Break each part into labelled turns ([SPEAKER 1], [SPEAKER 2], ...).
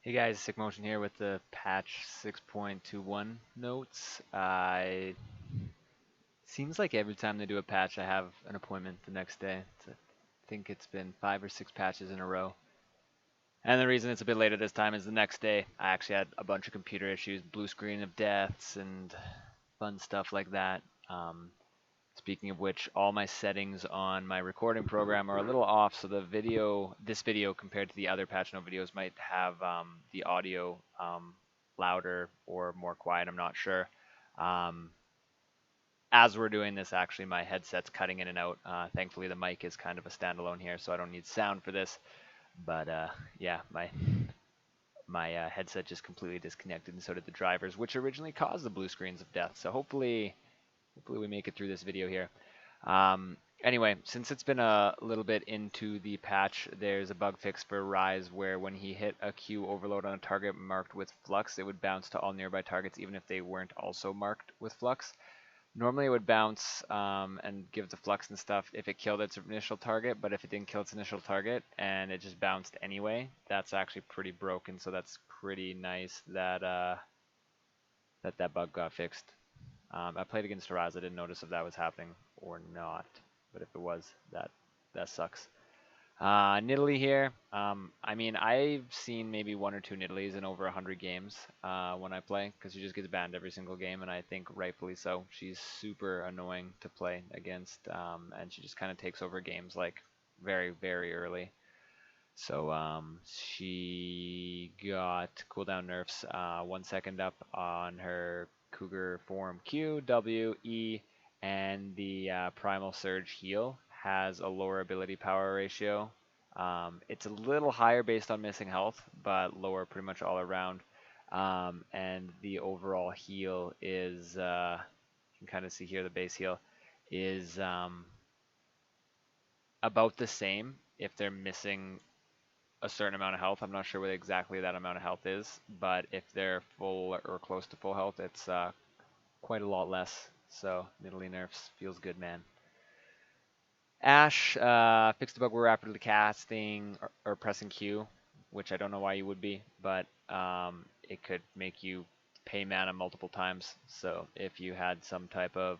[SPEAKER 1] Hey guys, SickMotion here with the patch 6.21 notes. Seems like every time they do a patch, I have an appointment the next day. I think it's been 5 or 6 patches in a row. And the reason it's a bit later this time is the next day I actually had a bunch of computer issues, blue screen of deaths, and fun stuff like that. Speaking of which, all my settings on my recording program are a little off, so this video compared to the other patch note videos might have the audio louder or more quiet, I'm not sure. Um, as we're doing this, actually, my headset's cutting in and out. Thankfully, the mic is kind of a standalone here, so I don't need sound for this. But yeah, my headset just completely disconnected, and so did the drivers, which originally caused the blue screens of death. So hopefully we make it through this video here. Anyway, since it's been a little bit into the patch, there's a bug fix for Rise where when he hit a Q overload on a target marked with Flux, it would bounce to all nearby targets even if they weren't also marked with Flux. Normally it would bounce and give the Flux and stuff if it killed its initial target, but if it didn't kill its initial target and it just bounced anyway, that's actually pretty broken, so that's pretty nice that that bug got fixed. I played against Rise. I didn't notice if that was happening or not, but if it was, that sucks. Nidalee here. I mean, I've seen maybe 1 or 2 Nidalees in over 100 games when I play, because she just gets banned every single game, and I think rightfully so. She's super annoying to play against, and she just kind of takes over games like very, very early. So she got cooldown nerfs, 1 second up on her Cougar form Q, W, E, and the Primal Surge heal has a lower ability power ratio. It's a little higher based on missing health, but lower pretty much all around. And the overall heal is, you can kind of see here the base heal is about the same if they're missing a certain amount of health. I'm not sure what exactly that amount of health is, but if they're full or close to full health, it's quite a lot less. So Nidalee nerfs feels good, man. Ashe fixed the bug where rapidly casting or pressing Q, which I don't know why you would be, but it could make you pay mana multiple times. So if you had some type of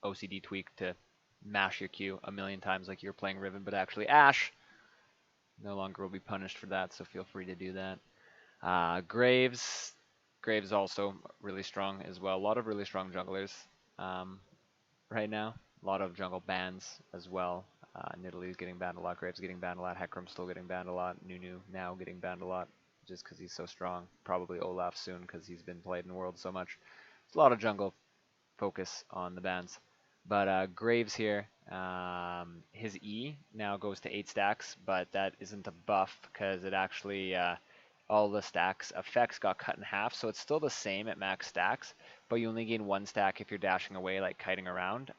[SPEAKER 1] OCD tweak to mash your Q a million times like you're playing Riven, but actually Ashe, no longer will be punished for that, so feel free to do that. Graves also really strong as well. A lot of really strong junglers right now. A lot of jungle bans as well. Nidalee's getting banned a lot. Graves getting banned a lot. Hecarim's still getting banned a lot. Nunu now getting banned a lot just because he's so strong. Probably Olaf soon because he's been played in the world so much. It's a lot of jungle focus on the bans. But Graves here, his E now goes to 8 stacks, but that isn't a buff because it actually, all the stacks effects got cut in half, so it's still the same at max stacks, but you only gain 1 stack if you're dashing away, like kiting around,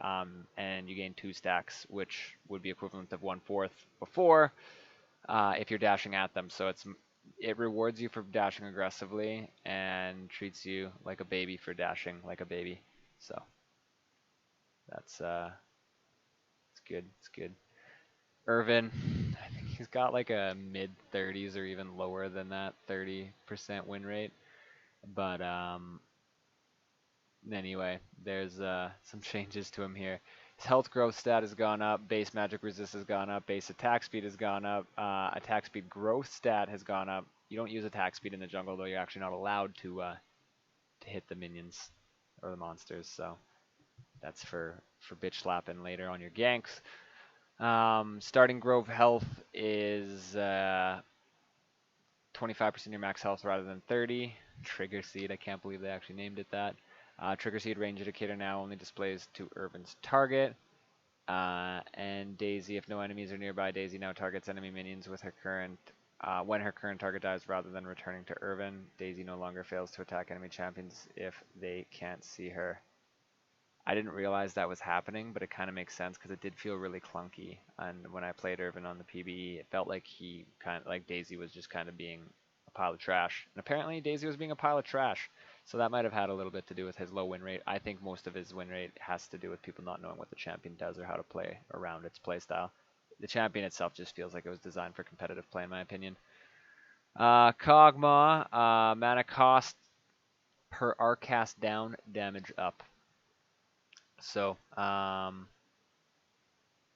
[SPEAKER 1] and you gain 2 stacks, which would be equivalent of 1/4 before if you're dashing at them. So it rewards you for dashing aggressively and treats you like a baby for dashing like a baby. So that's it's good. It's good. Irvin, I think he's got like a mid 30s or even lower than that, 30% win rate. But anyway, there's some changes to him here. His health growth stat has gone up, base magic resist has gone up, base attack speed has gone up, attack speed growth stat has gone up. You don't use attack speed in the jungle, though you're actually not allowed to hit the minions or the monsters. So that's for bitch slapping later on your ganks. Starting Grove health is 25% your max health rather than 30. Trigger Seed, I can't believe they actually named it that. Trigger Seed range indicator now only displays to Irvin's target. And Daisy, if no enemies are nearby, Daisy now targets enemy minions with her current when her current target dies rather than returning to Irvin. Daisy no longer fails to attack enemy champions if they can't see her. I didn't realize that was happening, but it kind of makes sense because it did feel really clunky. And when I played Irvin on the PBE, it felt like he kind of like Daisy was just kind of being a pile of trash. And apparently Daisy was being a pile of trash. So that might have had a little bit to do with his low win rate. I think most of his win rate has to do with people not knowing what the champion does or how to play around its playstyle. The champion itself just feels like it was designed for competitive play, in my opinion. Kog'Maw, mana cost per arc cast down, damage up. So,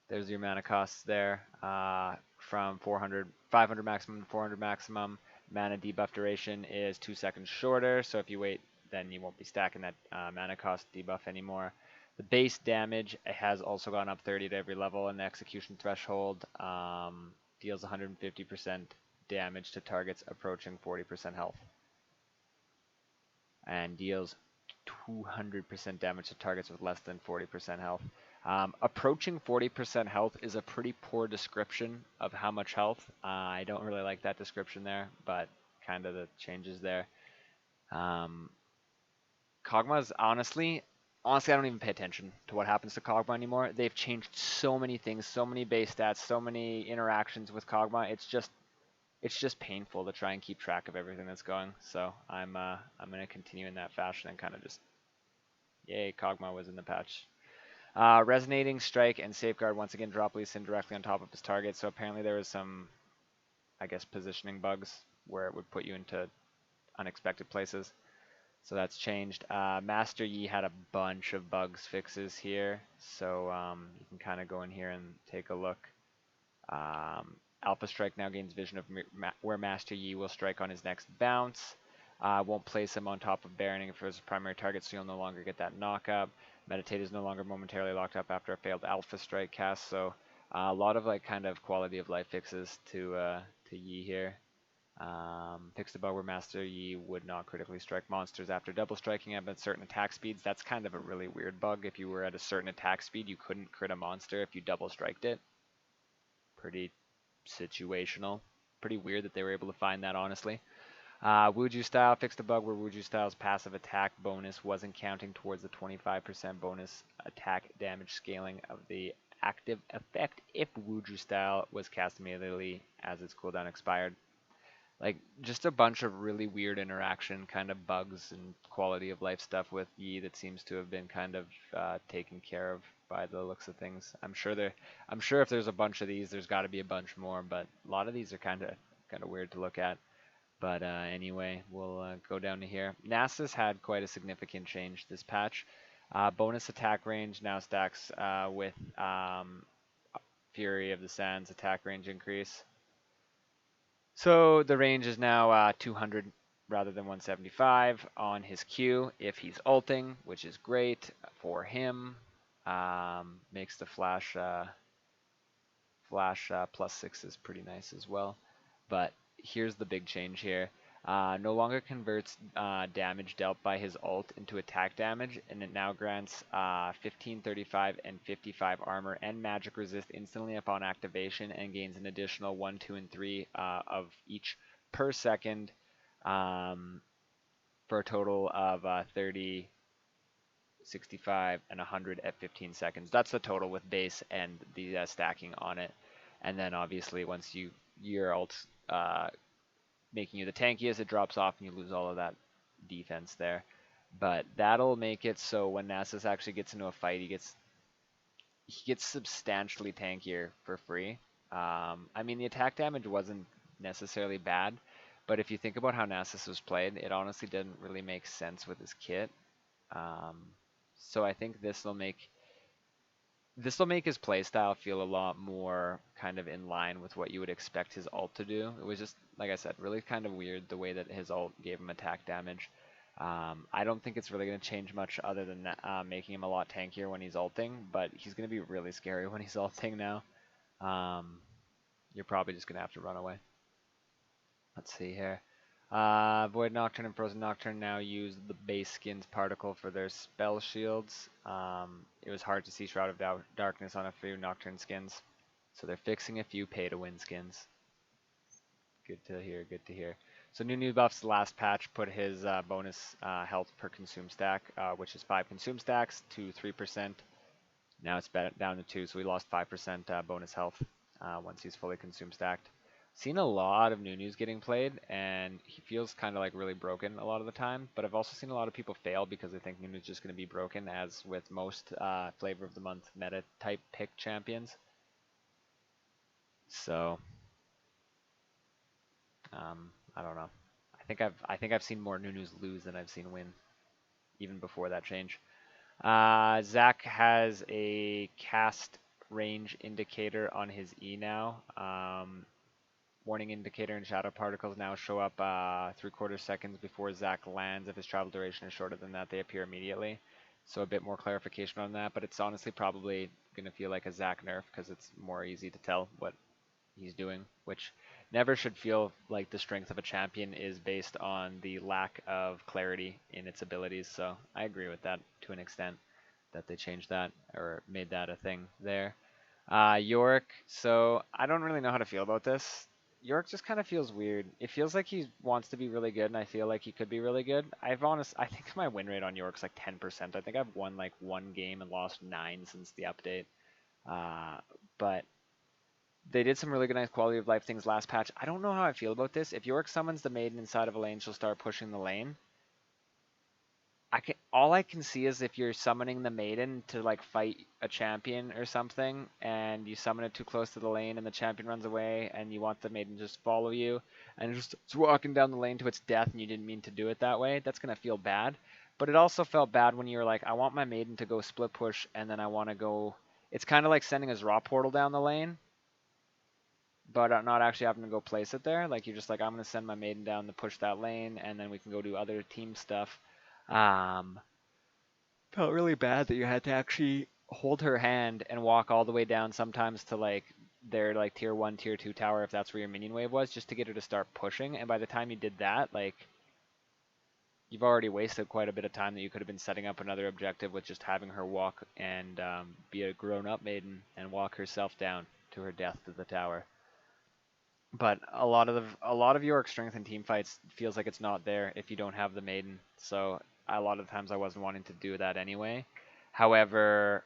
[SPEAKER 1] there's your mana costs there. From 500 maximum to 400 maximum. Mana debuff duration is 2 seconds shorter, so if you wait, then you won't be stacking that mana cost debuff anymore. The base damage has also gone up 30 to every level, and the execution threshold deals 150% damage to targets approaching 40% health, and deals 200% damage to targets with less than 40% health. Approaching 40% health is a pretty poor description of how much health. I don't really like that description there, but kind of the changes there. Kog'Maw's honestly, I don't even pay attention to what happens to Kog'Maw anymore. They've changed so many things, so many base stats, so many interactions with Kog'Maw. It's just painful to try and keep track of everything that's going. So I'm gonna continue in that fashion and kind of just, yay, Kog'Maw was in the patch. Resonating Strike and Safeguard once again drop Lee directly on top of his target. So apparently there was some, I guess, positioning bugs where it would put you into unexpected places. So that's changed. Master Yi had a bunch of bugs fixes here. So you can kind of go in here and take a look. Alpha Strike now gains vision of where Master Yi will strike on his next bounce. Won't place him on top of Baroning for his primary target, so you'll no longer get that knockup. Meditate is no longer momentarily locked up after a failed Alpha Strike cast, so a lot of like kind of quality of life fixes to Yi here. Fixed the bug where Master Yi would not critically strike monsters after double striking at certain attack speeds. That's kind of a really weird bug. If you were at a certain attack speed, you couldn't crit a monster if you double striked it. Pretty situational. Pretty weird that they were able to find that, honestly. Wuju Style fixed a bug where Wuju Style's passive attack bonus wasn't counting towards the 25% bonus attack damage scaling of the active effect if Wuju Style was cast immediately as its cooldown expired. Like, just a bunch of really weird interaction kind of bugs and quality of life stuff with Yi that seems to have been kind of taken care of by the looks of things. I'm sure if there's a bunch of these, there's got to be a bunch more, but a lot of these are kind of weird to look at. But anyway, we'll go down to here. Nasus had quite a significant change this patch. Bonus attack range now stacks with Fury of the Sands attack range increase. So the range is now 200 rather than 175 on his Q if he's ulting, which is great for him. Makes the flash +6 is pretty nice as well. But here's the big change here. No longer converts damage dealt by his ult into attack damage, and it now grants 15, 35, and 55 armor and magic resist instantly upon activation, and gains an additional 1, 2, and 3 of each per second for a total of 30, 65, and 100 at 15 seconds. That's the total with base and the stacking on it. And then obviously once your ult making you the tankiest, it drops off and you lose all of that defense there. But that'll make it so when Nasus actually gets into a fight, he gets substantially tankier for free. I mean, the attack damage wasn't necessarily bad, but if you think about how Nasus was played, it honestly didn't really make sense with his kit. So I think this will make his playstyle feel a lot more kind of in line with what you would expect his ult to do. It was just, like I said, really kind of weird the way that his ult gave him attack damage. I don't think it's really going to change much other than that, making him a lot tankier when he's ulting, but he's going to be really scary when he's ulting now. You're probably just going to have to run away. Let's see here. Void Nocturne and Frozen Nocturne now use the base skins particle for their spell shields. It was hard to see Shroud of Darkness on a few Nocturne skins, so they're fixing a few pay-to-win skins. Good to hear, good to hear. So Nunu buffs last patch put his bonus health per consume stack, which is 5 consume stacks, to 3%. Now it's down to 2, so we lost 5% bonus health once he's fully consume stacked. Seen a lot of Nunus getting played, and he feels kind of like really broken a lot of the time, but I've also seen a lot of people fail because they think Nunu's just going to be broken, as with most Flavor of the Month meta type pick champions. So I don't know. I think I've seen more Nunus lose than I've seen win, even before that change. Zach has a cast range indicator on his E now. Warning indicator and shadow particles now show up 3/4 seconds before Zach lands. If his travel duration is shorter than that, they appear immediately. So a bit more clarification on that, but it's honestly probably going to feel like a Zach nerf because it's more easy to tell what he's doing, which never should feel like the strength of a champion is based on the lack of clarity in its abilities. So I agree with that to an extent that they changed that or made that a thing there. Yorick, so I don't really know how to feel about this. Yorick just kind of feels weird. It feels like he wants to be really good, and I feel like he could be really good. I think my win rate on Yorick's like 10%. I think I've won like one game and lost 9 since the update. But they did some really good nice quality of life things last patch. I don't know how I feel about this. If Yorick summons the maiden inside of a lane, she'll start pushing the lane. All I can see is if you're summoning the maiden to like fight a champion or something, and you summon it too close to the lane, and the champion runs away, and you want the maiden to just follow you, and it's walking down the lane to its death, and you didn't mean to do it that way. That's gonna feel bad. But it also felt bad when you were like, I want my maiden to go split push, and then I want to go. It's kind of like sending his raw portal down the lane, but not actually having to go place it there. Like you're just like, I'm gonna send my maiden down to push that lane, and then we can go do other team stuff. Um, Felt really bad that you had to actually hold her hand and walk all the way down sometimes to like their like tier 1, tier 2 tower if that's where your minion wave was, just to get her to start pushing. And by the time you did that, like you've already wasted quite a bit of time that you could have been setting up another objective with just having her walk and be a grown-up maiden and walk herself down to her death to the tower. But a lot of your strength in team fights feels like it's not there if you don't have the maiden. So a lot of times I wasn't wanting to do that anyway. However,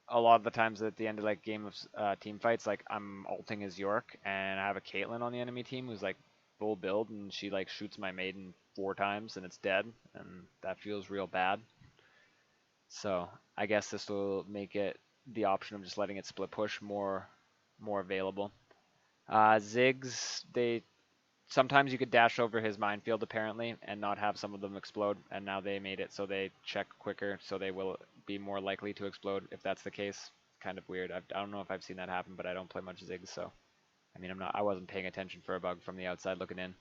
[SPEAKER 1] a lot of the times at the end of like game of team fights, like I'm ulting as Yorick and I have a Caitlyn on the enemy team who's like full build and she like shoots my maiden 4 times and it's dead, and that feels real bad. So I guess this will make it the option of just letting it split push more available. Ziggs, they sometimes you could dash over his minefield apparently and not have some of them explode, and now they made it so they check quicker, so they will be more likely to explode if that's the case. Kind of weird. I don't know if I've seen that happen, but I don't play much Ziggs, so I mean I wasn't paying attention for a bug from the outside looking in.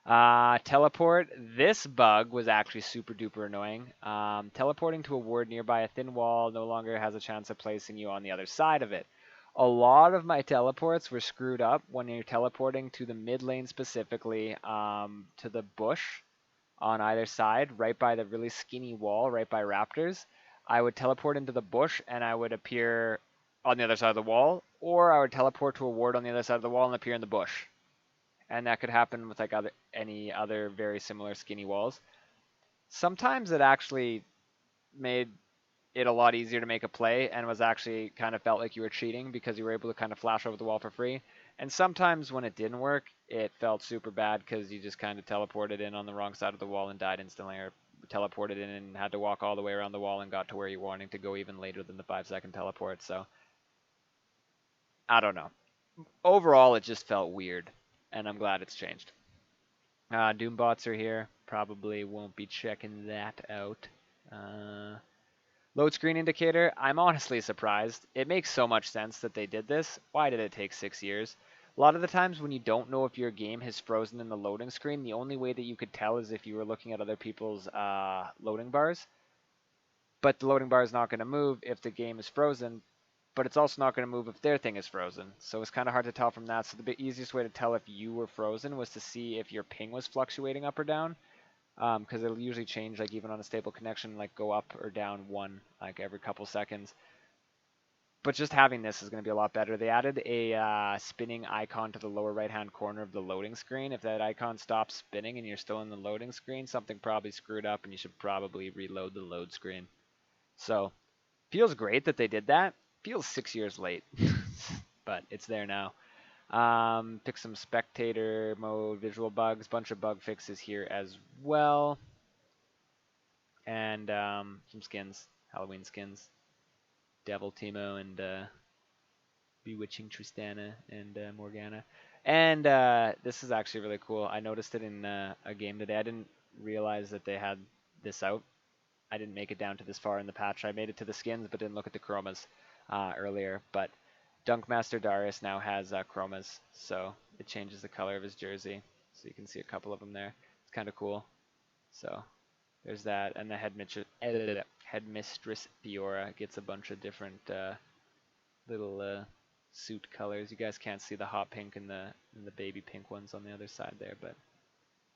[SPEAKER 1] Teleport. This bug was actually super duper annoying. Teleporting to a ward nearby a thin wall no longer has a chance of placing you on the other side of it. A lot of my teleports were screwed up when you're teleporting to the mid lane specifically, to the bush on either side, right by the really skinny wall, right by Raptors. I would teleport into the bush and I would appear on the other side of the wall, or I would teleport to a ward on the other side of the wall and appear in the bush. And that could happen with like any other very similar skinny walls. Sometimes it actually made it a lot easier to make a play and was actually kind of felt like you were cheating because you were able to kind of flash over the wall for free. And sometimes when it didn't work, it felt super bad because you just kind of teleported in on the wrong side of the wall and died instantly, or teleported in and had to walk all the way around the wall and got to where you were wanting to go even later than the 5-second teleport. So I don't know. Overall, it just felt weird, and I'm glad it's changed. Doombots are here. Probably won't be checking that out. Load screen indicator. I'm honestly surprised. It makes so much sense that they did this. Why did it take 6 years? A lot of the times when you don't know if your game has frozen in the loading screen, the only way that you could tell is if you were looking at other people's loading bars. But the loading bar is not going to move if the game is frozen, but it's also not going to move if their thing is frozen. So it's kind of hard to tell from that. So the easiest way to tell if you were frozen was to see if your ping was fluctuating up or down, because it'll usually change, like even on a stable connection, like go up or down 1 like every couple seconds. But just having this is going to be a lot better. They added a spinning icon to the lower right-hand corner of the loading screen. If that icon stops spinning and you're still in the loading screen, something probably screwed up and you should probably reload the load screen. So feels great that they did that. Feels 6 years late, but it's there now. Pick some spectator mode visual bugs. Bunch of bug fixes here as well. And some skins, Halloween skins. Devil Teemo and Bewitching Tristana and Morgana. And this is actually really cool. I noticed it in a game today. I didn't realize that they had this out. I didn't make it down to this far in the patch. I made it to the skins, but didn't look at the chromas earlier. But Dunkmaster Darius now has chromas, so it changes the color of his jersey. So you can see a couple of them there. It's kind of cool. So there's that, and the headmistress Fiora gets a bunch of different little suit colors. You guys can't see the hot pink and the baby pink ones on the other side there, but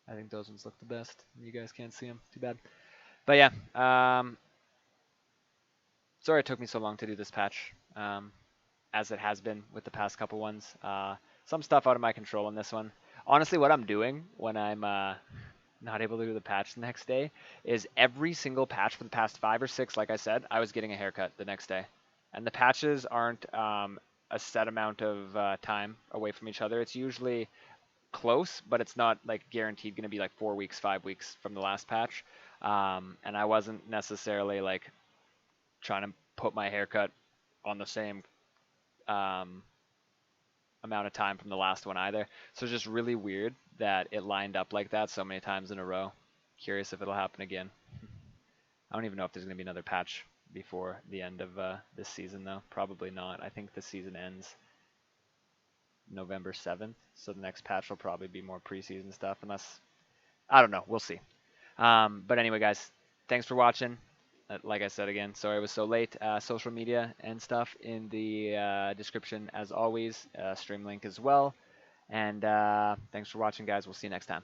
[SPEAKER 1] I think those ones look the best. You guys can't see them. Too bad. But yeah, sorry it took me so long to do this patch, as it has been with the past couple ones. Some stuff out of my control on this one. Honestly, what I'm doing when I'm not able to do the patch the next day is every single patch for the past 5 or 6, like I said, I was getting a haircut the next day. And the patches aren't a set amount of time away from each other. It's usually close, but it's not like guaranteed going to be like 4 weeks, 5 weeks from the last patch. And I wasn't necessarily like trying to put my haircut on the same amount of time from the last one either. So it's just really weird that it lined up like that so many times in a row. Curious if it'll happen again. I don't even know if there's going to be another patch before the end of this season, though. Probably not. I think the season ends November 7th, so the next patch will probably be more preseason stuff, unless, I don't know. We'll see. But anyway, guys, thanks for watching. Like I said again, sorry it was so late. Social media and stuff in the description as always. Stream link as well. And thanks for watching, guys. We'll see you next time.